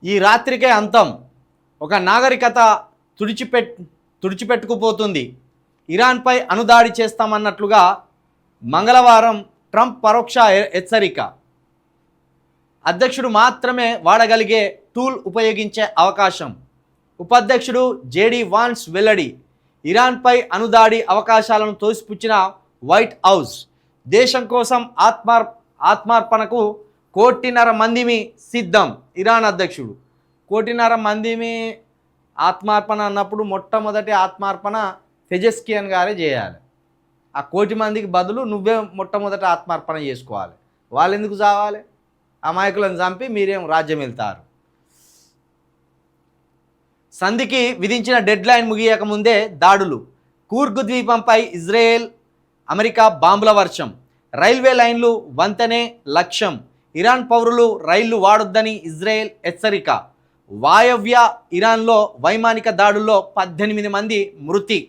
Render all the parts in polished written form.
ఈ రాత్రికే అంతం. ఒక నాగరికత తుడిచిపెట్టుకుపోతుంది. ఇరాన్పై అణుదాడి చేస్తామన్నట్లుగా మంగళవారం ట్రంప్ పరోక్ష హెచ్చరిక. అధ్యక్షుడు మాత్రమే వాడగలిగే టూల్ ఉపయోగించే అవకాశం. ఉపాధ్యక్షుడు జేడీ వాన్స్ వెల్లడి. ఇరాన్పై అణుదాడి అవకాశాలను తోసిపుచ్చిన వైట్ హౌస్. దేశం కోసం ఆత్మార్పణకు 1.5 మందిమి సిద్ధం. ఇరాన్ అధ్యక్షుడు 1.5 మందిమి ఆత్మార్పణ అన్నప్పుడు మొట్టమొదటి ఆత్మార్పణ పెజెస్కియన్ గారే చేయాలి. ఆ 1,000 మందికి బదులు నువ్వే మొట్టమొదటి ఆత్మార్పణ చేసుకోవాలి. వాళ్ళు ఎందుకు చావాలి? అమాయకులను చంపి మీరేం రాజ్యం వెళ్తారు. సంధికి విధించిన డెడ్లైన్ ముగియకముందే దాడులు. కూర్గ్ ద్వీపంపై ఇజ్రాయెల్ అమెరికా బాంబుల వర్షం. రైల్వే లైన్లు వంతెనే లక్ష్యం. ఇరాన్ పౌరులు రైళ్లు వాడొద్దని ఇజ్రాయెల్ హెచ్చరిక. వాయవ్య ఇరాన్లో వైమానిక దాడుల్లో 18 మంది మృతి.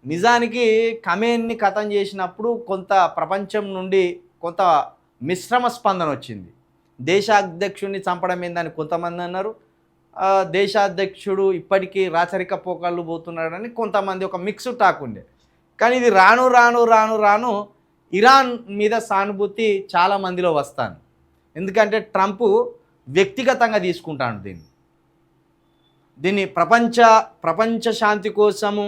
నిజానికి ఖమేనీని ఖతం చేసినప్పుడు కొంత ప్రపంచం నుండి కొంత మిశ్రమ స్పందన వచ్చింది. దేశాధ్యక్షుడిని చంపడం ఏందని కొంతమంది అన్నారు. దేశాధ్యక్షుడు ఇప్పటికీ రాచరిక పోకళ్ళు పోతున్నాడని కొంతమంది ఒక మిక్స్ టాక్ ఉండే. కానీ ఇది రాను రాను రాను రాను ఇరాన్ మీద సానుభూతి చాలా మందిలో వస్తాను. ఎందుకంటే ట్రంప్ వ్యక్తిగతంగా తీసుకుంటాడు దీన్ని ప్రపంచ శాంతి కోసము,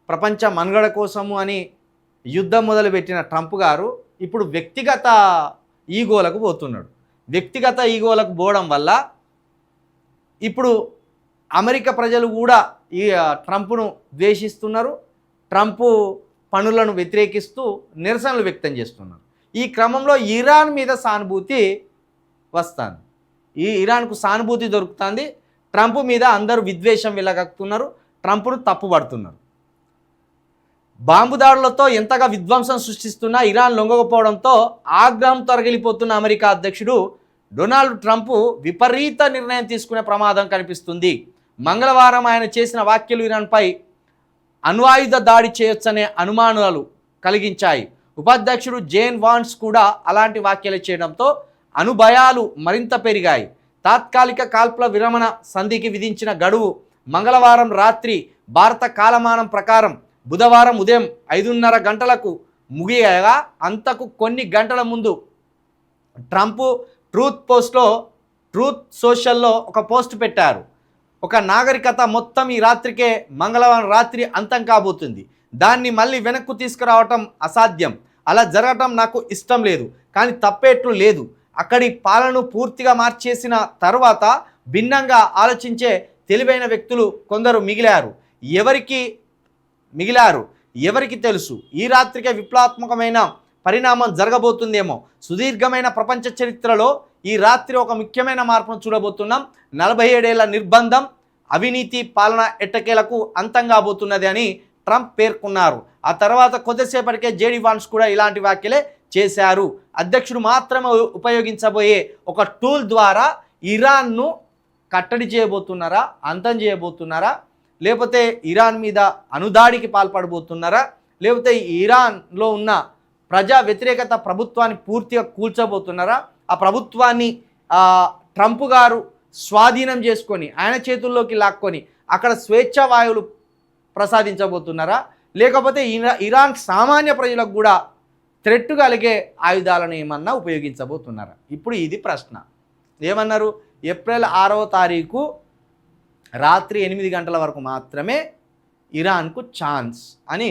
ప్రపంచ మనుగడ కోసము అని యుద్ధం మొదలుపెట్టిన ట్రంప్ గారు ఇప్పుడు వ్యక్తిగత ఈగోలకు పోతున్నాడు. వ్యక్తిగత ఈగోలకు పోవడం వల్ల ఇప్పుడు అమెరికా ప్రజలు కూడా ఈ ట్రంప్ను ద్వేషిస్తున్నారు. ట్రంప్ పనులను వ్యతిరేకిస్తూ నిరసనలు వ్యక్తం చేస్తున్నారు. ఈ క్రమంలో ఇరాన్ మీద సానుభూతి వస్తుంది. ఈ ఇరాన్కు సానుభూతి దొరుకుతుంది. ట్రంప్ మీద అందరూ విద్వేషం వెలగక్కుతున్నారు. ట్రంప్ను తప్పుపడుతున్నారు. బాంబు దాడులతో ఎంతగా విధ్వంసం సృష్టిస్తున్నా ఇరాన్ లొంగకపోవడంతో ఆగ్రహం తొలగిపోతున్న అమెరికా అధ్యక్షుడు డొనాల్డ్ ట్రంప్ విపరీత నిర్ణయం తీసుకునే ప్రమాదం కనిపిస్తుంది. మంగళవారం ఆయన చేసిన వ్యాఖ్యలు ఇరాన్పై అణ్వాయుధ దాడి చేయొచ్చనే అనుమానాలు కలిగించాయి. ఉపాధ్యక్షుడు జేన్ వాన్స్ కూడా అలాంటి వ్యాఖ్యలు చేయడంతో అనుభయాలు మరింత పెరిగాయి. తాత్కాలిక కాల్పుల విరమణ సంధికి విధించిన గడువు మంగళవారం రాత్రి భారత కాలమానం ప్రకారం బుధవారం ఉదయం 5:30 గంటలకు ముగియగా అంతకు కొన్ని గంటల ముందు ట్రంప్ ట్రూత్ సోషల్లో ఒక పోస్ట్ పెట్టారు. ఒక నాగరికత మొత్తం ఈ రాత్రికే మంగళవారం రాత్రి అంతం కాబోతుంది. దాన్ని మళ్ళీ వెనక్కు తీసుకురావటం అసాధ్యం. అలా జరగటం నాకు ఇష్టం లేదు. కానీ తప్పేట్లు లేదు. అక్కడి పాలనను పూర్తిగా మార్చేసిన తర్వాత భిన్నంగా ఆలోచించే తెలివైన వ్యక్తులు కొందరు ఎవరికి తెలుసు? ఈ రాత్రికే విప్లవాత్మకమైన పరిణామం జరగబోతుందేమో. సుదీర్ఘమైన ప్రపంచ చరిత్రలో ఈ రాత్రి ఒక ముఖ్యమైన మార్పును చూడబోతున్నాం. 47 ఏళ్ల నిర్బంధం, అవినీతి పాలన ఎట్టకేలకు అంతం కాబోతున్నది అని ట్రంప్ పేర్కొన్నారు. ఆ తర్వాత కొద్దిసేపటికే జేడీ వాన్స్ కూడా ఇలాంటి వ్యాఖ్యలే చేశారు. అధ్యక్షుడు మాత్రమే ఉపయోగించబోయే ఒక టూల్ ద్వారా ఇరాన్ను కట్టడి చేయబోతున్నారా, అంతం చేయబోతున్నారా, లేకపోతే ఇరాన్ మీద అణుదాడికి పాల్పడబోతున్నారా, లేకపోతే ఇరాన్లో ఉన్న ప్రజా వ్యతిరేకత ప్రభుత్వాన్ని పూర్తిగా కూల్చబోతున్నారా, ఆ ప్రభుత్వాన్ని ట్రంప్ గారు స్వాధీనం చేసుకొని ఆయన చేతుల్లోకి లాక్కొని అక్కడ స్వేచ్ఛా వాయువులు ప్రసాదించబోతున్నారా, లేకపోతే ఇరాన్ సామాన్య ప్రజలకు కూడా థ్రెట్ కలిగే ఆయుధాలను ఏమన్నా ఉపయోగించబోతున్నారా? ఇప్పుడు ఇది ప్రశ్న. ఏమన్నారు? ఏప్రిల్ 6వ తారీఖు రాత్రి 8 గంటల వరకు మాత్రమే ఇరాన్కు ఛాన్స్ అని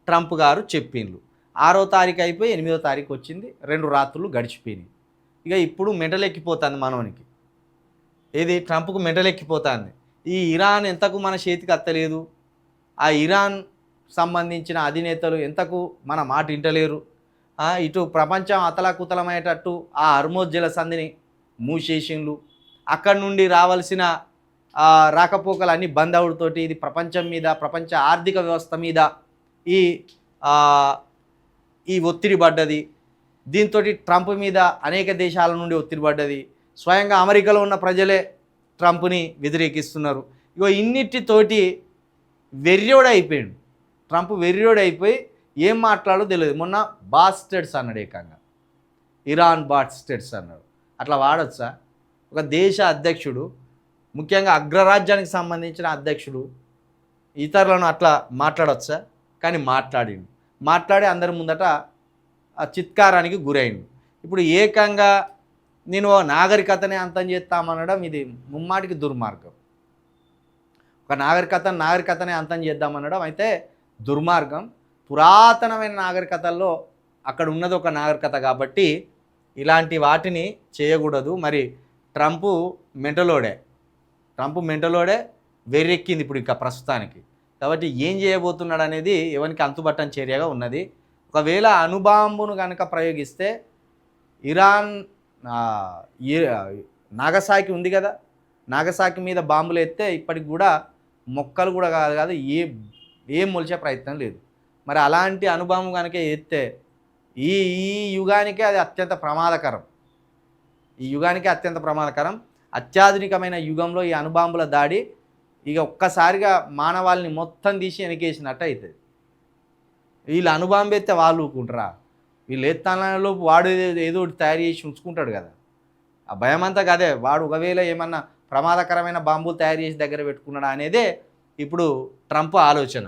ట్రంప్ గారు చెప్పిండ్రు. 6వ తారీఖు అయిపోయి 8వ తారీఖు వచ్చింది. 2 రాత్రులు గడిచిపోయినాయి. ఇక ఇప్పుడు మెంటలెక్కిపోతుంది మనోనికి. ఏది? ట్రంప్కు మెంటలెక్కిపోతుంది. ఈ ఇరాన్ ఎంతకు మన చేతికి అత్తలేదు, ఆ ఇరాన్ సంబంధించిన అధినేతలు ఎంతకు మన మాట వింటలేరు, ఇటు ప్రపంచం అతలాకుతలమయ్యేటట్టు ఆ హర్మోజ్ జలసంధిని మూసేసిండ్లు, అక్కడి నుండి రావాల్సిన రాకపోకలు అన్నీ బంద్ అవడంతోటి ఇది ప్రపంచం మీద, ప్రపంచ ఆర్థిక వ్యవస్థ మీద ఈ ఒత్తిడి పడ్డది. దీంతో ట్రంప్ మీద అనేక దేశాల నుండి ఒత్తిడి పడ్డది. స్వయంగా అమెరికాలో ఉన్న ప్రజలే ట్రంప్ని వ్యతిరేకిస్తున్నారు. ఇగో ఇన్నిటితోటి వెర్రోడైపోయాడు ట్రంప్. వెర్రోడైపోయి ఏం మాట్లాడో తెలియదు. మొన్న బాస్టర్డ్స్ అన్నాడు, ఏకంగా ఇరాన్ బాస్టర్డ్స్ అన్నాడు. అట్లా వాడచ్చా? ఒక దేశ అధ్యక్షుడు, ముఖ్యంగా అగ్రరాజ్యానికి సంబంధించిన అధ్యక్షుడు ఇతరులను అట్లా మాట్లాడవచ్చా? కానీ మాట్లాడి అందరి ముందట ఆ చిత్కారానికి గురైండు. ఇప్పుడు ఏకంగా నేను నాగరికతనే అంతం చేస్తామనడం ఇది ముమ్మాటికి దుర్మార్గం. ఒక నాగరికతనే అంతం చేద్దామనడం అయితే దుర్మార్గం. పురాతనమైన నాగరికతల్లో అక్కడ ఉన్నది ఒక నాగరికత కాబట్టి ఇలాంటి వాటిని చేయకూడదు. మరి ట్రంప్ మెంటలోడే వెర్రెక్కింది ఇప్పుడు ఇంకా ప్రస్తుతానికి. కాబట్టి ఏం చేయబోతున్నాడు అనేది ఎవరికి అంతుబట్టని చర్యగా ఉన్నది. ఒకవేళ అణుబాంబును కనుక ప్రయోగిస్తే ఇరాన్ నాగసాకి ఉంది కదా, నాగసాకి మీద బాంబులు ఎత్తే ఇప్పటికి కూడా మొక్కలు కూడా కాదు ఏం మొలిచే ప్రయత్నం లేదు. మరి అలాంటి అణుబాంబు కనుక ఎత్తే ఈ యుగానికే అది అత్యంత ప్రమాదకరం. అత్యాధునికమైన యుగంలో ఈ అణుబాంబుల దాడి ఇక ఒక్కసారిగా మానవాళిని మొత్తం తీసి వెనకేసినట్టు అవుతుంది. వీళ్ళు అణుబాంబు ఎత్తే వాళ్ళు ఊరుకుంటారా? వీళ్ళు ఎత్తాలలో వాడు ఏదో తయారు చేసి ఉంచుకుంటాడు కదా, ఆ భయం అంతా కదే. వాడు ఒకవేళ ఏమన్నా ప్రమాదకరమైన బాంబులు తయారు చేసి దగ్గర పెట్టుకున్నాడా అనేదే ఇప్పుడు ట్రంప్ ఆలోచన.